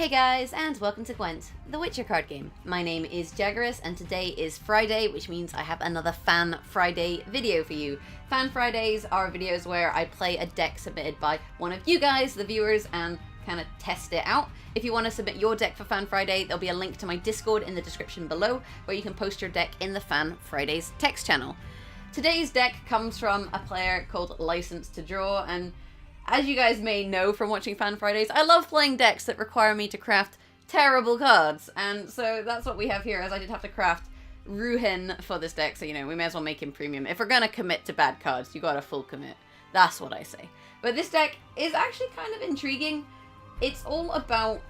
Hey guys, and welcome to Gwent, the Witcher card game. My name is Draugir, and today is Friday, which means I have another Fan Friday video for you. Fan Fridays are videos where I play a deck submitted by one of you guys, the viewers, and kind of test it out. If you want to submit your deck for Fan Friday, there'll be a link to my Discord in the description below, where you can post your deck in the Fan Fridays text channel. Today's deck comes from a player called License to Draw, and as you guys may know from watching Fan Fridays, I love playing decks that require me to craft terrible cards, and so that's what we have here, as I did have to craft Ruhin for this deck, so you know, we may as well make him premium. If we're gonna commit to bad cards, you gotta full commit. That's what I say. But this deck is actually kind of intriguing. It's all about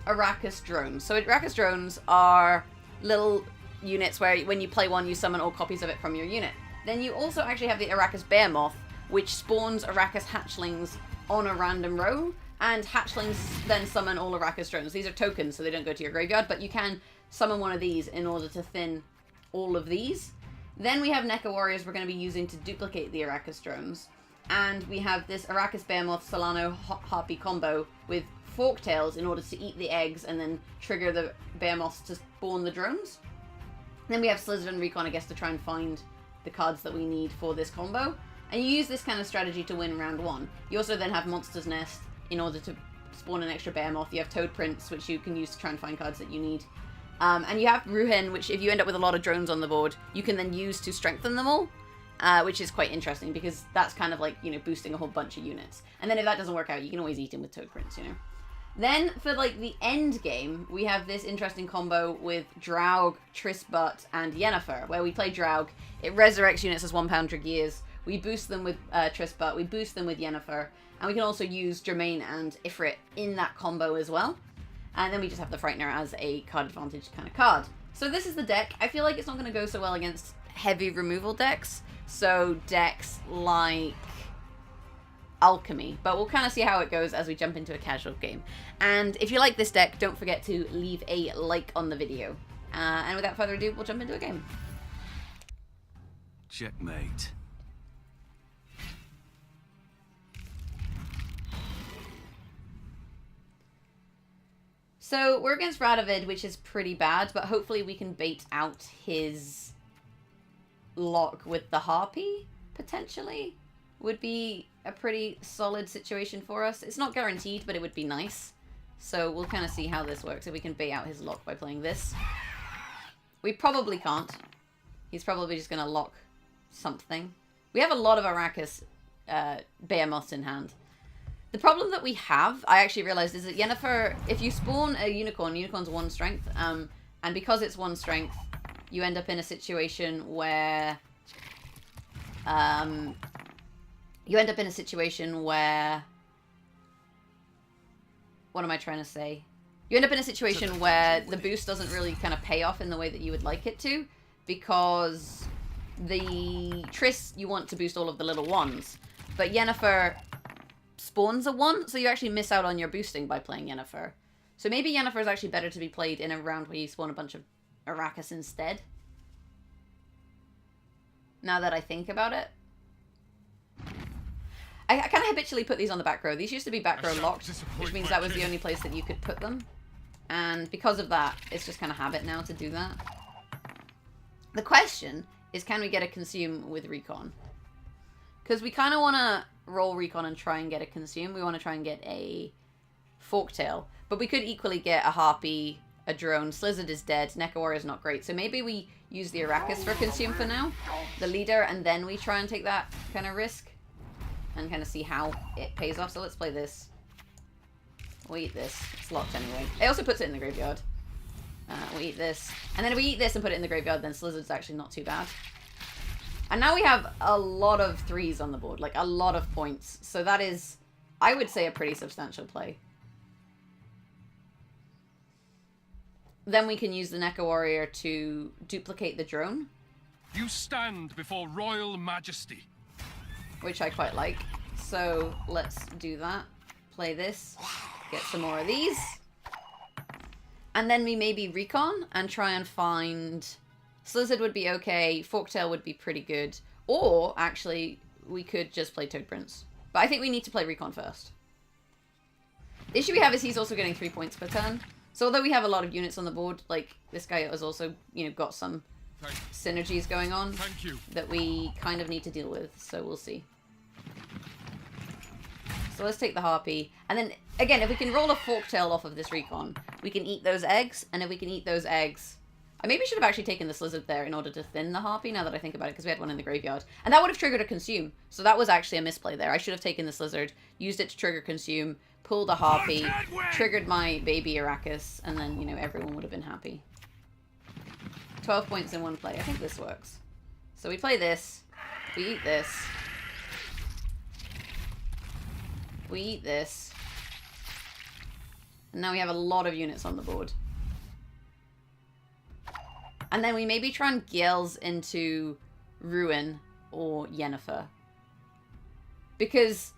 Arachas drones. So Arachas drones are little units where when you play one, you summon all copies of it from your unit. Then you also actually have the Arachas behemoth, which spawns Arachas hatchlings on a random row, and hatchlings then summon all Arachas drones. These are tokens, so they don't go to your graveyard, but you can summon one of these in order to thin all of these. Then we have nekker warriors we're going to be using to duplicate the Arachas drones, and we have this Arachas behemoth Solano harpy combo with forktails in order to eat the eggs and then trigger the behemoths to spawn the drones. Then we have Slizzard and Recon, I guess, to try and find the cards that we need for this combo. And you use this kind of strategy to win round one. You also then have Monster's Nest in order to spawn an extra behemoth. You have Toad Prince, which you can use to try and find cards that you need. And you have Ruhin, which if you end up with a lot of drones on the board, you can then use to strengthen them all, which is quite interesting because that's kind of like, you know, boosting a whole bunch of units. And then if that doesn't work out, you can always eat him with Toad Prince, you know. Then for like the end game, we have this interesting combo with Draug, Triss, and Yennefer, where we play Draug. It resurrects units as 1 pound Draugirs. We boost them with Triss, we boost them with Yennefer, and we can also use Germain and Ifrit in that combo as well. And then we just have the Frightener as a card advantage kind of card. So this is the deck. I feel like it's not going to go so well against heavy removal decks, so decks like Alchemy, but we'll kind of see how it goes as we jump into a casual game. And if you like this deck, don't forget to leave a like on the video. And without further ado, we'll jump into a game. Checkmate. So we're against Radovid, which is pretty bad, but hopefully we can bait out his lock with the Harpy, potentially. Would be a pretty solid situation for us. It's not guaranteed, but it would be nice. So we'll kind of see how this works, if we can bait out his lock by playing this. We probably can't. He's probably just going to lock something. We have a lot of Arachas behemoths in hand. The problem that we have, I actually realized, is that Yennefer, if you spawn a unicorn, unicorn's 1 strength, and because it's 1 strength, you end up in a situation where, what am I trying to say? You end up in a situation where the boost doesn't really kind of pay off in the way that you would like it to, because the Triss, you want to boost all of the little ones, but Yennefer spawns a 1, so you actually miss out on your boosting by playing Yennefer. So maybe Yennefer is actually better to be played in a round where you spawn a bunch of Arachas instead. Now that I think about it. I kind of habitually put these on the back row. These used to be back row locked, which means that was the only place that you could put them. And because of that, it's just kind of habit now to do that. The question is, can we get a consume with Recon? Because we kind of want to roll Recon and try and get a consume. We want to try and get a Forktail. But we could equally get a Harpy, a Drone. Slizzard is dead. Nekker Warrior is not great. So maybe we use the Arachas for consume for now. The leader, and then we try and take that kind of risk. And kind of see how it pays off. So let's play this. We'll eat this. It's locked anyway. It also puts it in the graveyard. We'll eat this. And then if we eat this and put it in the graveyard, then Slizzard's actually not too bad. And now we have a lot of 3s on the board, like a lot of points. So that is, I would say, a pretty substantial play. Then we can use the Nekker Warrior to duplicate the drone. You stand before royal majesty. Which I quite like. So let's do that. Play this. Get some more of these. And then we maybe Recon and try and find... Slizzard would be okay, Forktail would be pretty good, or actually we could just play Toad Prince. But I think we need to play Recon first. The issue we have is he's also getting 3 points per turn. So although we have a lot of units on the board, like, this guy has also, you know, got some synergies going on that we kind of need to deal with. So we'll see. So let's take the Harpy. And then, again, if we can roll a Forktail off of this Recon, we can eat those eggs. And if we can eat those eggs... I maybe should have actually taken this Lizard there in order to thin the Harpy, now that I think about it, because we had one in the graveyard. And that would have triggered a Consume. So that was actually a misplay there. I should have taken this Lizard, used it to trigger Consume, pulled a Harpy, triggered my baby Arachas, and then, you know, everyone would have been happy. 12 points in one play. I think this works. So we play this. We eat this. We eat this. And now we have a lot of units on the board. And then we maybe try and Gales into Ruin or Yennefer. Because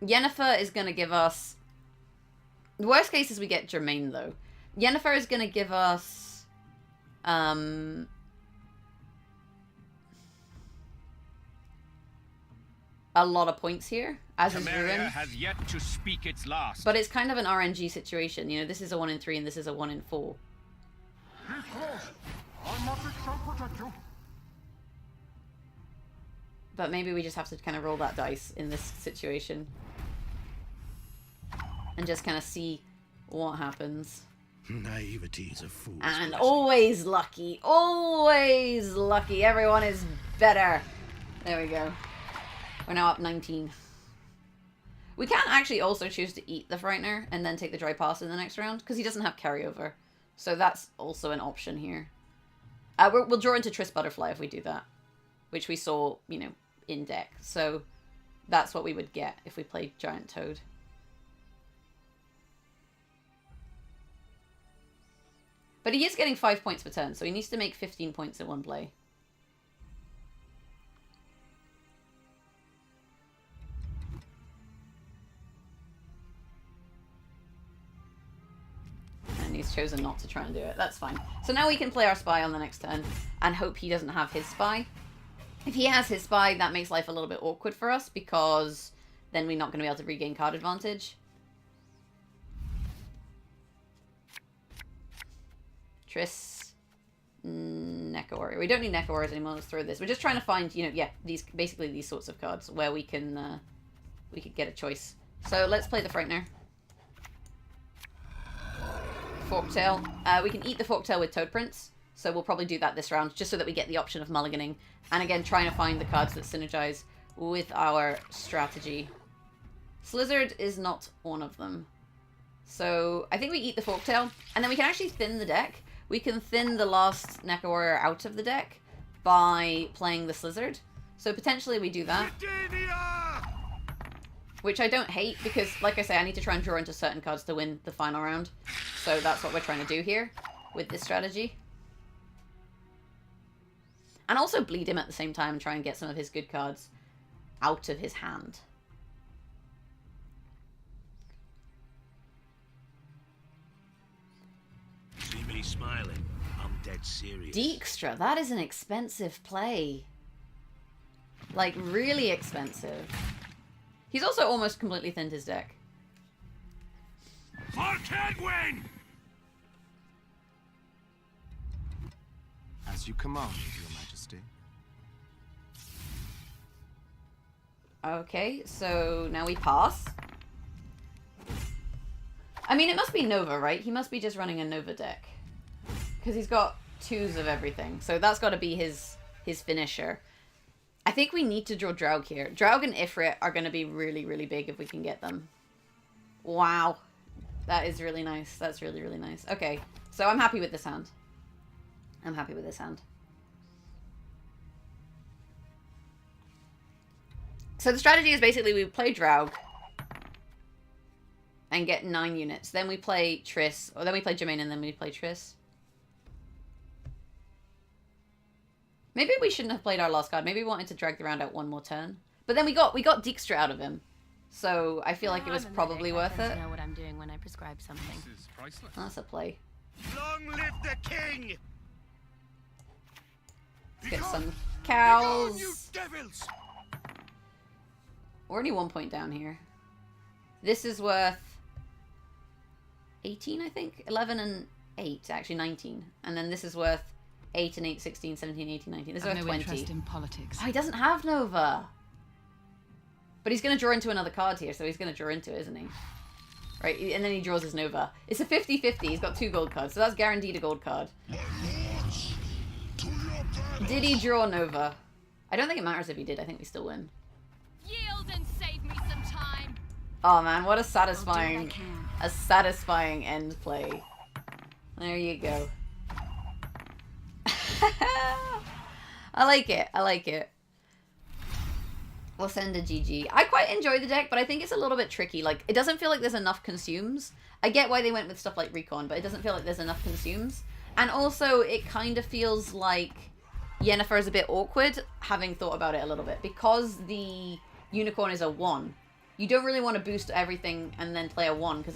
Yennefer is going to give us... The worst case is we get Germain, though. Yennefer is going to give us... a lot of points here, as is Ruin. Has yet to speak its last. But it's kind of an RNG situation. You know, this is a 1 in 3 and this is a 1 in 4. But maybe we just have to kind of roll that dice in this situation. And just kind of see what happens. Naivety is a fool's And blessing. always lucky. Always lucky. Everyone is better. There we go. We're now up 19. We can actually also choose to eat the Frightener and then take the Dry Pass in the next round, because he doesn't have carryover. So that's also an option here. We'll draw into Triss Butterfly if we do that, which we saw, you know, in deck. So that's what we would get if we played Giant Toad. But he is getting 5 points per turn, so he needs to make 15 points in one play. And he's chosen not to try and do it. That's fine. So now we can play our Spy on the next turn and hope he doesn't have his Spy. If he has his Spy, that makes life a little bit awkward for us, because then we're not going to be able to regain card advantage. Triss, Nekker Warrior. We don't need Nekker Warriors anymore. Let's throw this. We're just trying to find, you know, yeah, basically these sorts of cards where we could get a choice. So let's play the Frightener. Forktail. We can eat the Forktail with Toad Prince, so we'll probably do that this round, just so that we get the option of mulliganing. And again, trying to find the cards that synergize with our strategy. Slizzard is not one of them. So I think we eat the Forktail, and then we can actually thin the deck. We can thin the last Nekker Warrior out of the deck by playing the Slizzard. So potentially we do that. Which I don't hate, because, like I say, I need to try and draw into certain cards to win the final round. So that's what we're trying to do here with this strategy. And also bleed him at the same time and try and get some of his good cards out of his hand. See me smiling. I'm dead serious. Dijkstra, that is an expensive play. Like, really expensive. He's also almost completely thinned his deck. As you command, Your Majesty. Okay, so now we pass. I mean, it must be Nova, right? He must be just running a Nova deck. Because he's got 2s of everything. So that's got to be his finisher. I think we need to draw Draug here. Draug and Ifrit are going to be really, really big if we can get them. Wow. That is really nice. That's really, really nice. Okay, so I'm happy with this hand. I'm happy with this hand. So the strategy is basically we play Draug and get 9 units. Then we play Triss, or then we play Germain and then we play Triss. Maybe we shouldn't have played our last card. Maybe we wanted to drag the round out one more turn. But then we got Dijkstra out of him. So I feel like it was probably worth it. I know what I'm doing when I prescribe something. This is priceless. That's a play. Long live the king! Let's get some cows. You devils! We're only 1 point down here. This is worth 18, I think. 11 and 8, actually 19. And then this is worth 8 and 8, 16, 17, 18, 19. This is worth 20. Interest in politics. Oh, he doesn't have Nova. But he's going to draw into another card here, so he's going to draw into it, isn't he? Right, and then he draws his Nova. It's a 50-50. He's got 2 gold cards, so that's guaranteed a gold card. Did he draw Nova? I don't think it matters if he did. I think we still win. Yield and save me some time. Oh man, what a satisfying end play. There you go. I like it. I like it. We'll send a GG. I quite enjoy the deck, but I think it's a little bit tricky. Like, it doesn't feel like there's enough consumes. I get why they went with stuff like Recon, but it doesn't feel like there's enough consumes. And also, it kind of feels like Yennefer is a bit awkward, having thought about it a little bit. Because the Unicorn is a 1, you don't really want to boost everything and then play a 1, because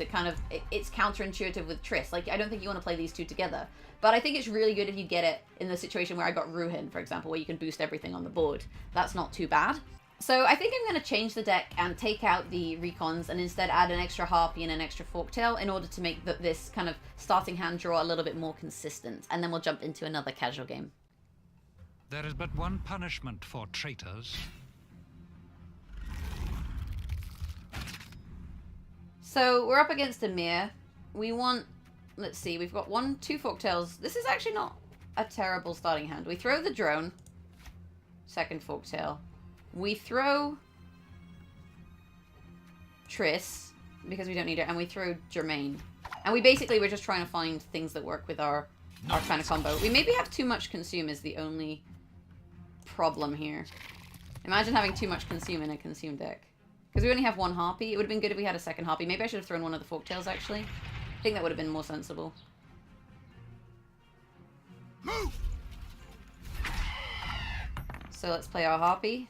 it's counterintuitive with Triss. Like, I don't think you want to play these two together. But I think it's really good if you get it in the situation where I got Ruhin, for example, where you can boost everything on the board. That's not too bad. So I think I'm going to change the deck and take out the Recons and instead add an extra Harpy and an extra Forktail in order to make this kind of starting hand draw a little bit more consistent. And then we'll jump into another casual game. There is but one punishment for traitors. So we're up against Emir. We want, let's see, we've got 2 Forktails. This is actually not a terrible starting hand. We throw the drone, second Forktail. We throw Triss, because we don't need it, and we throw Germain. And we're just trying to find things that work with our kind of combo. We maybe have too much consume is the only problem here. Imagine having too much consume in a consume deck. Because we only have 1 Harpy. It would have been good if we had a second Harpy. Maybe I should have thrown one of the Forktails, actually. I think that would have been more sensible. Move! So let's play our Harpy.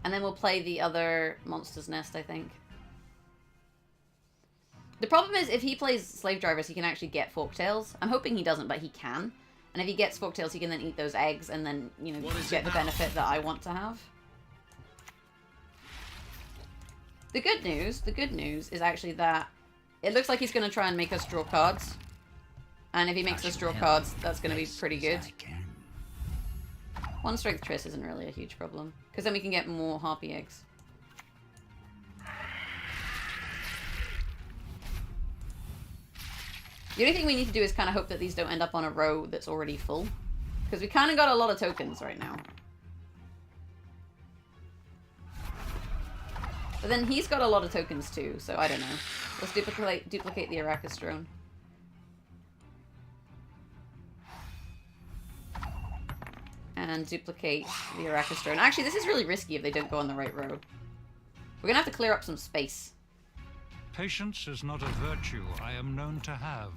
And then we'll play the other Monster's Nest, I think. The problem is, if he plays Slave Drivers, he can actually get Forktails. I'm hoping he doesn't, but he can. And if he gets Forktails, he can then eat those eggs and then, you know, get the benefit that I want to have. The good news is actually that it looks like he's going to try and make us draw cards. And if he makes us draw cards, that's going to be pretty good. 1 strength Triss isn't really a huge problem. Because then we can get more Harpy eggs. The only thing we need to do is kind of hope that these don't end up on a row that's already full. Because we kind of got a lot of tokens right now. But then he's got a lot of tokens too, so I don't know. Let's duplicate the Arachas drone. And duplicate the Arachas drone. Actually, this is really risky if they don't go on the right row. We're going to have to clear up some space. Patience is not a virtue I am known to have.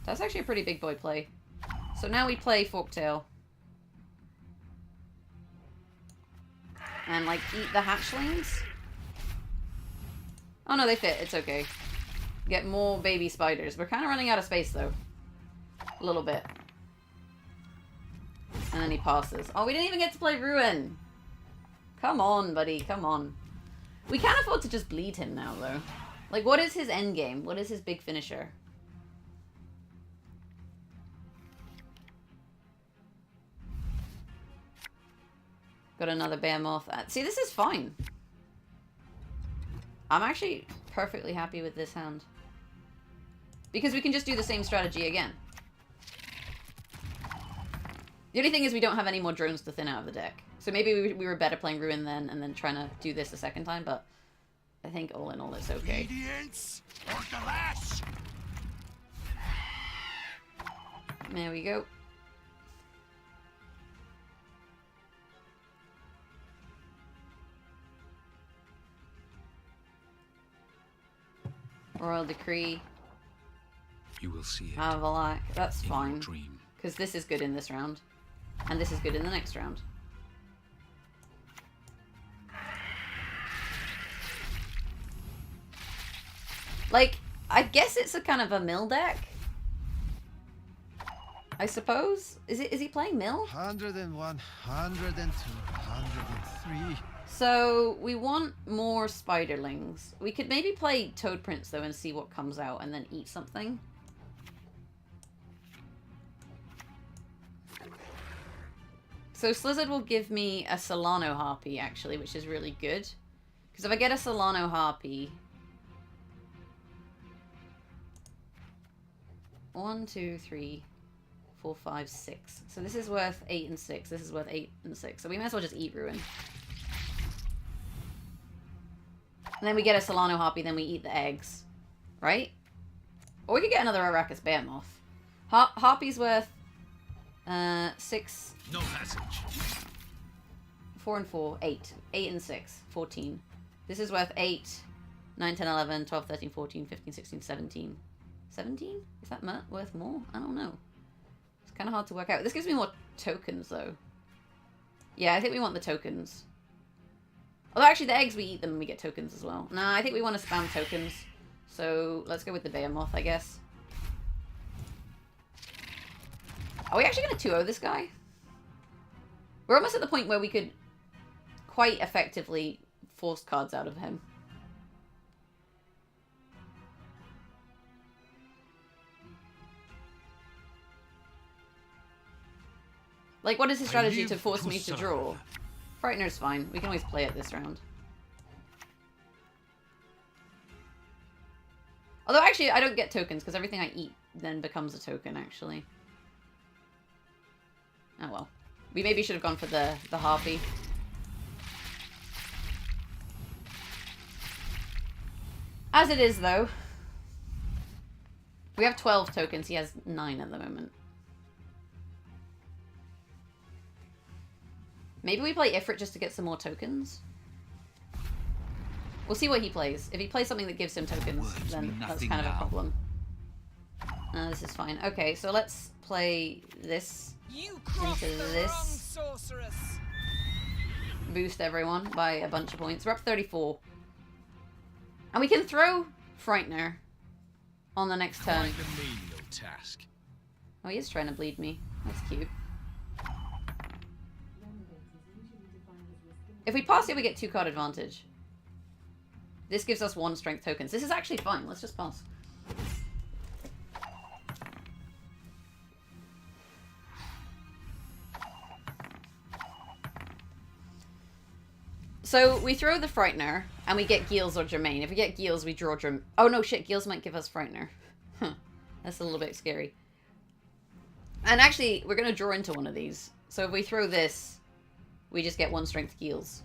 That's actually a pretty big boy play. So now we play Forktail. And, like, eat the hatchlings? Oh no, they fit. It's okay. Get more baby spiders. We're kind of running out of space, though. A little bit. And then he passes. Oh, we didn't even get to play Ruin! Come on, buddy. Come on. We can't afford to just bleed him now, though. Like, what is his end game? What is his big finisher? Got another behemoth. See, this is fine. I'm actually perfectly happy with this hand. Because we can just do the same strategy again. The only thing is we don't have any more drones to thin out of the deck. So maybe we were better playing Ruin then and then trying to do this a second time, but I think all in all it's okay. Obedience or the lash. There we go. Royal Decree. You will see it. Avalak. That's in fine. your dream. Because this is good in this round. And this is good in the next round. Like, I guess it's a kind of a mill deck. I suppose? Is he playing mill? 101, 102, 103. So, we want more spiderlings. We could maybe play Toad Prince, though, and see what comes out, and then eat something. So, Slizzard will give me a Solano Harpy, actually, which is really good. Because if I get a Solano Harpy... 1, 2, 3, 4, 5, 6. So this is worth 8 and 6. This is worth 8 and 6. So we might as well just eat Ruin. And then we get a Solano Harpy, then we eat the eggs. Right? Or we could get another Arachas behemoth. Harpy's worth 6. No passage. 4 and 4. 8. 8 and 6. 14. This is worth 8. 9, 10, 11, 12, 13, 14, 15, 16, 17. 17? Is that worth more? I don't know. It's kind of hard to work out. This gives me more tokens, though. Yeah, I think we want the tokens. Although, actually, the eggs, we eat them and we get tokens as well. Nah, I think we want to spam tokens. So, let's go with the behemoth, I guess. Are we actually going to 2-0 this guy? We're almost at the point where we could quite effectively force cards out of him. Like, what is his strategy to force me to draw? Frightener's fine. We can always play it this round. Although, actually, I don't get tokens, because everything I eat then becomes a token, actually. Oh, well. We maybe should have gone for the Harpy. As it is, though. We have 12 tokens. He has 9 at the moment. Maybe we play Ifrit just to get some more tokens? We'll see what he plays. If he plays something that gives him tokens, then that's kind of a problem. This is fine. Okay, so let's play this into this. Boost everyone by a bunch of points. We're up 34. And we can throw Frightener on the next turn. Oh, he is trying to bleed me. That's cute. If we pass it, we get 2 card advantage. This gives us 1 strength tokens. This is actually fine. Let's just pass. So we throw the Frightener, and we get Gills or Germain. If we get Gills, we draw Germain. Oh no, shit, Gills might give us Frightener. Huh. That's a little bit scary. And actually, we're going to draw into one of these. So if we throw this, we just get 1 strength Gills.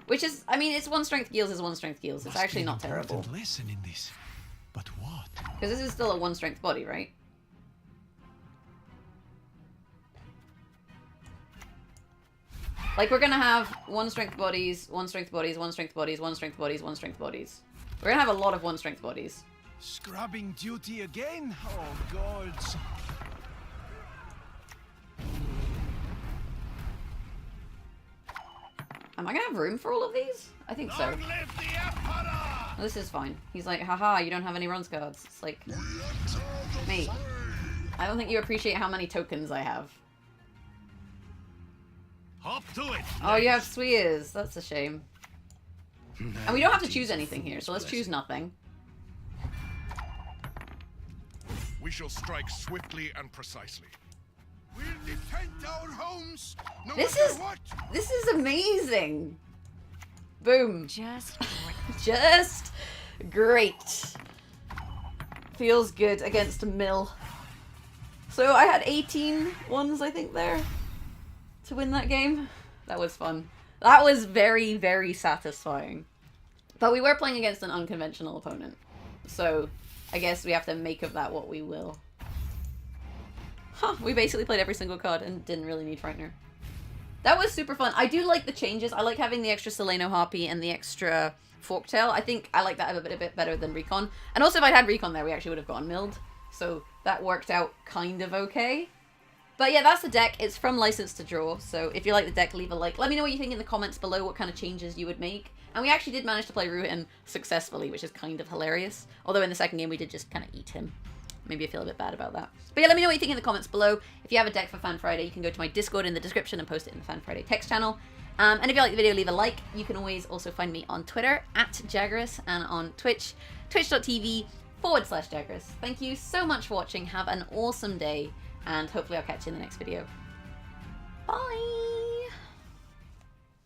Which is, I mean, it's 1 strength Gills is 1 strength Gills. It's actually not terrible. Lesson in this. But what? Because this is still a 1 strength body, right? Like, we're gonna have 1 strength bodies, 1 strength bodies, 1 strength bodies, 1 strength bodies, 1 strength bodies. We're gonna have a lot of 1 strength bodies. Scrubbing duty again? Oh, gods. Am I gonna have room for all of these? I think so. Oh, this is fine. He's like, haha, you don't have any runs cards. It's like, mate, I don't think you appreciate how many tokens I have. Hop to it. Oh, you have Swears. That's a shame. And we don't have to choose anything here, so let's choose nothing. We shall strike swiftly and precisely. We'll defend our homes, no This matter is what. this is amazing. Boom. Just great. Just great. Feels good against Mill. So I had 18 ones, I think, there to win that game. That was fun. That was very, very satisfying. But we were playing against an unconventional opponent. So I guess we have to make of that what we will. Huh, we basically played every single card and didn't really need Frightener. That was super fun. I do like the changes. I like having the extra Solano Harpy and the extra Forktail. I think I like that a bit better than Recon. And also if I'd had Recon there, we actually would have gotten milled. So that worked out kind of okay. But yeah, that's the deck. It's from License to Draw. So if you like the deck, leave a like. Let me know what you think in the comments below, what kind of changes you would make. And we actually did manage to play Ruin successfully, which is kind of hilarious. Although in the second game, we did just kind of eat him. maybe I feel a bit bad about that. But yeah, let me know what you think in the comments below. If you have a deck for Fan Friday, you can go to my Discord in the description and post it in the Fan Friday text channel. And if you like the video, leave a like. You can always also find me on Twitter @Jaggerus and on Twitch, twitch.tv/Jaggerus. Thank you so much for watching. Have an awesome day, and hopefully I'll catch you in the next video. Bye!